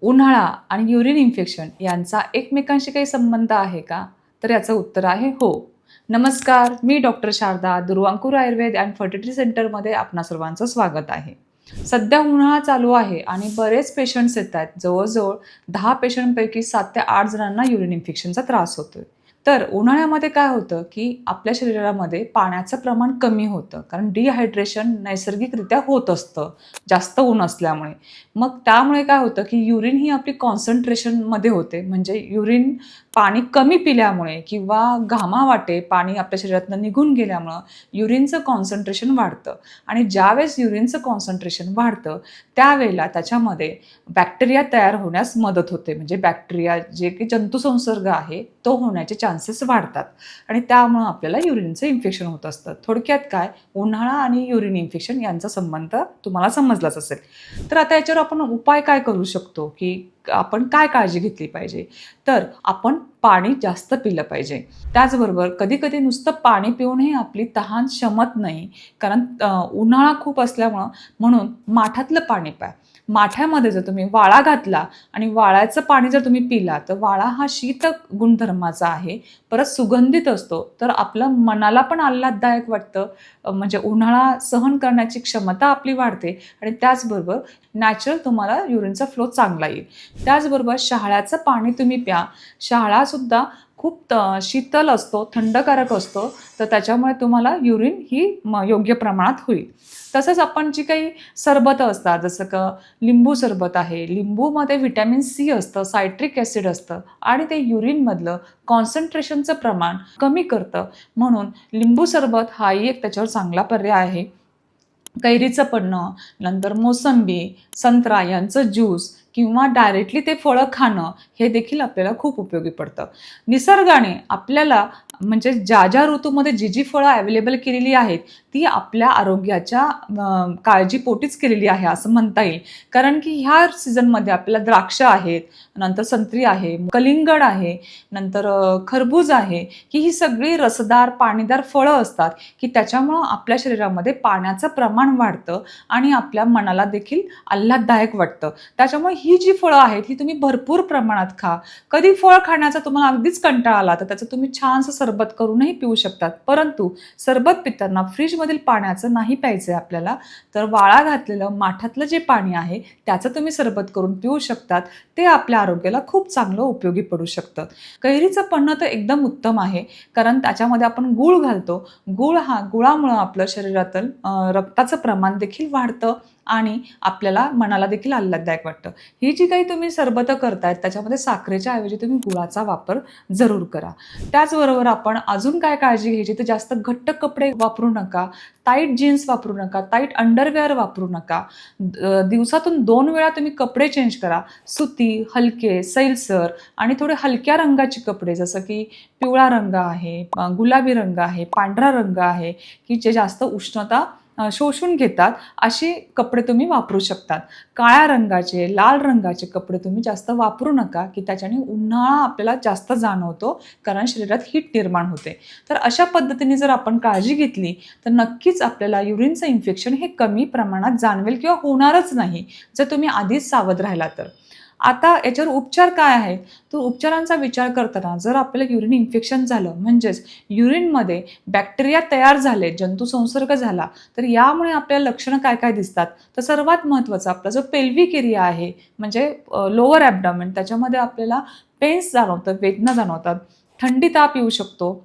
उन्हाळा आणि urine infection यांचा एकमेकांशी काही संबंध आहे का? तर याचं उत्तर आहे हो. नमस्कार, मी doctor Sharada, Durvankur Ayurved and fertility सेंटरमध्ये आपणा सर्वांचं स्वागत आहे. सध्या उन्हाळा चालू आहे आणि बरेच पेशंट्स येत आहेत. जवळजवळ 10 पेशंटपैकी 7 ते 8 जणांना युरिन इन्फेक्शनचा त्रास होतोय. तर उन्हाळ्यामध्ये काय होतं, की आपल्या शरीरामध्ये पाण्याचं प्रमाण कमी होतं. कारण डिहायड्रेशन नैसर्गिकरित्या होत असतं, जास्त ऊन असल्यामुळे. मग त्यामुळे काय होतं, की युरिन ही आपली कॉन्सन्ट्रेशनमध्ये होते. म्हणजे युरिन पाणी कमी पिल्यामुळे किंवा घामावाटे पाणी आपल्या शरीरातनं निघून गेल्यामुळं युरिनचं कॉन्सन्ट्रेशन वाढतं. आणि ज्यावेळेस युरिनचं कॉन्सन्ट्रेशन वाढतं, त्यावेळेला त्याच्यामध्ये बॅक्टेरिया तयार होण्यास मदत होते. म्हणजे बॅक्टेरिया जे की जंतुसंसर्ग आहे, तो होण्याचे चान्सेस वाढतात. आणि त्यामुळं आपल्याला युरिनचं इन्फेक्शन होत असतं. थोडक्यात काय, उन्हाळा आणि युरिन इन्फेक्शन यांचा संबंध तुम्हाला समजलाच असेल. तर आता याच्यावर आपण उपाय काय करू शकतो, की आपण काय काळजी घेतली पाहिजे? तर आपण पाणी जास्त पिलं पाहिजे. त्याचबरोबर कधी-कधी नुसतं पाणी पिऊनही आपली तहान शमत नाही. कारण उन्हाळा खूप असल्यामुळं म्हणून माठातलं पाणी प्या. माठ्यामध्ये जर तुम्ही वाळा घातला आणि वाळ्याचं पाणी जर तुम्ही पिला, तर वाळा हा शीत गुणधर्माचा आहे. परत सुगंधित असतो. तर आपलं मनाला पण आल्हाददायक वाटतं. म्हणजे उन्हाळा सहन करण्याची क्षमता आपली वाढते आणि त्याचबरोबर नॅचरल तुम्हाला युरिनचा फ्लो चांगला येईल. त्याचबरोबर शहाळ्याचं पाणी तुम्ही प्या. शहाळासुद्धा खूप शीतल असतो, थंडकारक असतो. तर त्याच्यामुळे तुम्हाला युरिन ही योग्य प्रमाणात होईल. तसंच आपण जी काही सरबतं असतात, जसं का लिंबू सरबत आहे. लिंबूमध्ये व्हिटॅमिन सी असतं, सायट्रिक ॲसिड असतं आणि ते युरिनमधलं कॉन्सन्ट्रेशनचं प्रमाण कमी करतं. म्हणून लिंबू सरबत हाही एक त्याच्यावर चांगला पर्याय आहे. कैरीचं पन्हं, नंतर मोसंबी, संत्रा यांचं ज्यूस किंवा डायरेक्टली ते फळं खाणं हे देखील आपल्याला खूप उपयोगी पडतं. निसर्गाने आपल्याला म्हणजे ज्या ऋतूमध्ये जी फळं अवेलेबल केलेली आहेत, ती आपल्या आरोग्याच्या काळजीपोटीच केलेली आहे असं म्हणता येईल. कारण की ह्या सीझनमध्ये आपल्याला द्राक्ष आहेत, नंतर संत्री आहे, कलिंगड आहे, नंतर खरबूज आहे, की ही सगळी रसदार, पाणीदार फळं असतात, की त्याच्यामुळं आपल्या शरीरामध्ये पाण्याचं प्रमाण वाढतं आणि आपल्या मनाला देखील आल्हाददायक वाटतं. त्याच्यामुळे ही जी फळं आहेत, ही तुम्ही भरपूर प्रमाणात खा. कधी फळ खाण्याचा तुम्हाला अगदीच कंटाळा आला, तर त्याचं तुम्ही छानसं सरबत करूनही पिऊ शकतात. परंतु सरबत पिताना फ्रिजमधील पाण्याचं नाही प्यायचं आहे आपल्याला. तर वाळा घातलेलं माठातलं जे पाणी आहे, त्याचं तुम्ही सरबत करून पिऊ शकतात. ते आपल्या आरोग्याला खूप चांगलं उपयोगी पडू शकतं. कैरीचं पन्हं तर एकदम उत्तम आहे, कारण त्याच्यामध्ये आपण गूळ घालतो. गुळामुळं आपलं शरीरातील रक्ताचं प्रमाण देखील वाढतं आणि आपल्याला मनाला देखील आल्हाददायक वाटतं. ही जी काही तुम्ही सरबतं करतायत, त्याच्यामध्ये साखरेच्या ऐवजी तुम्ही गुळाचा वापर जरूर करा. त्याचबरोबर आपण अजून काय काळजी घ्यायची, तर जास्त घट्ट कपडे वापरू नका, टाईट जीन्स वापरू नका, टाईट अंडरवेअर वापरू नका. दिवसातून 2 वेळा तुम्ही कपडे चेंज करा. सुती, हलके, सैलसर आणि थोडे हलक्या रंगाचे कपडे, जसं की पिवळा रंग आहे, गुलाबी रंग आहे, पांढरा रंग आहे, की जे जास्त उष्णता शोषून घेतात, असे कपडे तुम्ही वापरू शकतात. काळ्या रंगाचे, लाल रंगाचे कपडे तुम्ही जास्त वापरू नका, की त्याच्याने उन्हाळा आपल्याला जास्त जाणवतो, कारण शरीरात हीट निर्माण होते. तर अशा पद्धतीने जर आपण काळजी घेतली, तर नक्कीच आपल्याला युरिनचं इन्फेक्शन हे कमी प्रमाणात जाणवेल किंवा होणारच नाही, जर तुम्ही आधीच सावध राहिला तर. आता याच्यावर उपचार काय आहेत? तर उपचारांचा विचार करताना जर आपल्याला युरिन इन्फेक्शन झालं, म्हणजेच युरिनमध्ये बॅक्टेरिया तयार झाले, जंतुसंसर्ग झाला, तर यामुळे आपल्याला लक्षणं काय-काय दिसतात? तर सर्वात महत्त्वाचं आपला जो पेल्विक एरिया आहे, म्हणजे लोअर ॲब्डोमेन, त्याच्यामध्ये आपल्याला पेन्स जाणवतात, वेदना जाणवतात, थंडी ताप येऊ शकतो,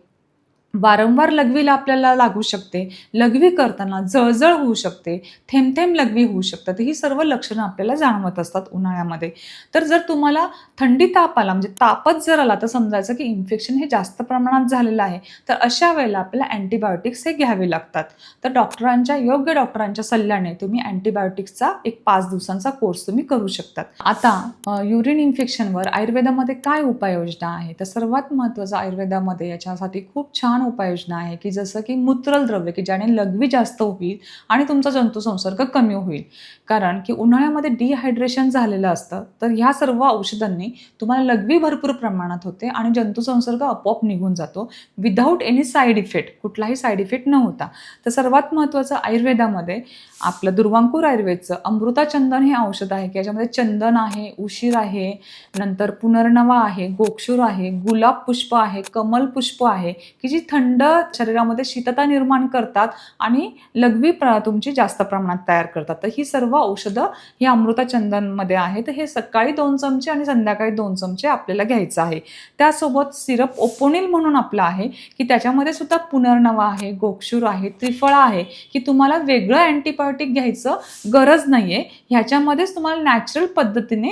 वारंवार लघवीला आपल्याला लागू शकते, लघवी करताना जळजळ होऊ शकते, थेंब-थेंब लघवी होऊ शकतात. ही सर्व लक्षणं आपल्याला जाणवत असतात उन्हाळ्यामध्ये. तर जर तुम्हाला थंडी ताप आला, म्हणजे तापच जर आला, तर समजायचं की इन्फेक्शन हे जास्त प्रमाणात झालेलं आहे. तर अशा वेळेला आपल्याला अँटिबायोटिक्स हे घ्यावे लागतात. तर योग्य डॉक्टरांच्या सल्ल्याने तुम्ही अँटिबायोटिक्सचा एक 5 दिवसांचा कोर्स तुम्ही करू शकतात. आता युरिन इन्फेक्शनवर आयुर्वेदामध्ये काय उपाययोजना आहे? तर सर्वात महत्त्वाचं आयुर्वेदामध्ये याच्यासाठी खूप छान छान उपाययोजना आहे की जसं की मूत्रद्रव्य की ज्याने लघवी जास्त होईल आणि तुमचा जंतुसंसर्ग कमी होईल. कारण की उन्हाळ्यामध्ये डिहायड्रेशन झालेलं असतं, तर ह्या सर्व औषधांनी तुम्हाला लघवी भरपूर प्रमाणात होते आणि जंतुसंसर्ग आपोआप निघून जातो विदाऊट एनी साईड इफेक्ट, कुठलाही साईड इफेक्ट न होता. तर सर्वात महत्त्वाचं आयुर्वेदामध्ये आपलं दुर्वांकूर आयुर्वेदचं अमृताचंदन हे औषध आहे की याच्यामध्ये चंदन आहे, उशीर आहे, नंतर पुनर्नवा आहे, गोक्षूर आहे, गुलाब पुष्प आहे, कमल पुष्प आहे की जी थंड शरीरामध्ये शीतता निर्माण करतात आणि लघवी तुमची जास्त प्रमाणात तयार करतात. तर ही सर्व औषधं ही अमृताचंदनमध्ये आहे. तर हे सकाळी 2 चमचे आणि संध्याकाळी 2 चमचे आपल्याला घ्यायचं आहे. त्यासोबत सिरप ओपोनिल म्हणून आपलं आहे की त्याच्यामध्ये सुद्धा पुनर्नवा आहे, गोक्षूर आहे, त्रिफळा आहे की तुम्हाला वेगळं अँटीबायोटिक घ्यायचं गरज नाहीये. ह्याच्यामध्येच तुम्हाला नॅचरल पद्धतीने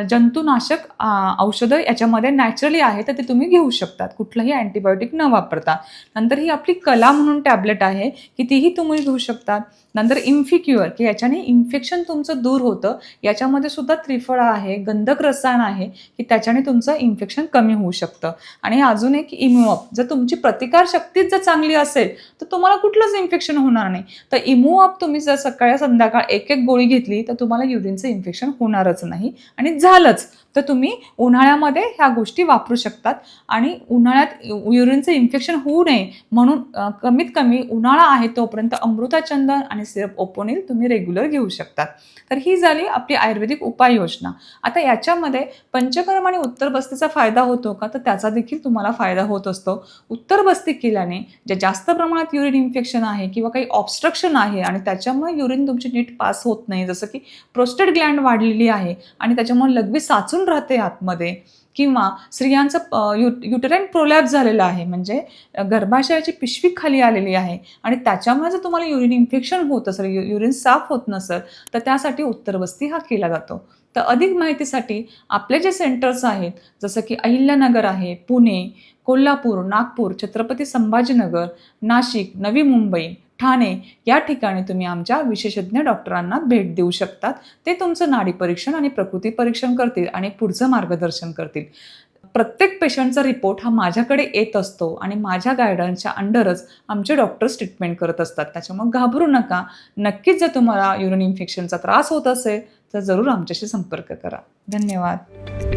जंतुनाशक औषधं याच्यामध्ये नॅचरली आहे, तर ते तुम्ही घेऊ शकतात कुठलंही अँटीबायोटिक न वापरता. नंतर ही आपली कला म्हणून टॅबलेट आहे की तीही तुम्ही घेऊ शकतात. नंतर इन्फिक्युअर की याच्याने इन्फेक्शन तुमचं दूर होतं. याच्यामध्ये सुद्धा त्रिफळा आहे, गंधक रसायन आहे की त्याच्याने तुमचं इन्फेक्शन कमी होऊ शकतं. आणि अजून एक इम्युअप, जर तुमची प्रतिकारशक्तीच जर चांगली असेल तर तुम्हाला कुठलंच इन्फेक्शन होणार नाही. तर इम्युअप तुम्ही जर सकाळी संध्याकाळ एक एक गोळी घेतली तर तुम्हाला युरिनचं इन्फेक्शन होणारच नाही. आणि झालंच तर तुम्ही उन्हाळ्यामध्ये ह्या गोष्टी वापरू शकतात. आणि उन्हाळ्यात युरिनचं इन्फेक्शन होऊ नये म्हणून कमीत कमी उन्हाळा आहे तोपर्यंत अमृताचंदन आणि सिरप ओपोनिल तुम्ही रेग्युलर घेऊ शकतात. तर ही झाली आपली आयुर्वेदिक उपाययोजना. आता याच्यामध्ये पंचकर्म आणि उत्तरबस्तीचा फायदा होतो का, तर त्याचा देखील तुम्हाला फायदा होत असतो. उत्तरबस्ती केल्याने जे जास्त प्रमाणात युरिन इन्फेक्शन आहे किंवा काही ऑब्स्ट्रक्शन आहे आणि त्याच्यामुळे युरिन तुमची नीट पास होत नाही, जसं की प्रोस्टेट ग्लँड वाढलेली आहे आणि त्याच्यामुळे लघवी साचून राहते आतमध्ये, किंवा स्त्रियांचं युटेराईन प्रोलॅप्स झालेलं आहे म्हणजे गर्भाशयाची पिशवी खाली आलेली आहे आणि त्याच्यामुळे जर तुम्हाला युरिन इन्फेक्शन होत असेल, युरिन साफ होत नसेल, तर त्यासाठी उत्तरबस्ती हा केला जातो. तर अधिक माहितीसाठी आपले जे सेंटर्स आहेत जसं की अहिल्यानगर आहे, पुणे, कोल्हापूर, नागपूर, छत्रपती संभाजीनगर, नाशिक, नवी मुंबई, ठाणे या ठिकाणी तुम्ही आमच्या विशेषज्ञ डॉक्टरांना भेट देऊ शकतात. ते तुमचं नाडी परीक्षण आणि प्रकृती परीक्षण करतील आणि पुढचं मार्गदर्शन करतील. प्रत्येक पेशंटचा रिपोर्ट हा माझ्याकडे येत असतो आणि माझ्या गायडन्सच्या अंडरच आमचे डॉक्टर्स ट्रीटमेंट करत असतात. त्याच्यामुळे घाबरू नका. नक्कीच जर तुम्हाला युरिन इन्फेक्शनचा त्रास होत असेल तर जरूर आमच्याशी संपर्क करा. धन्यवाद.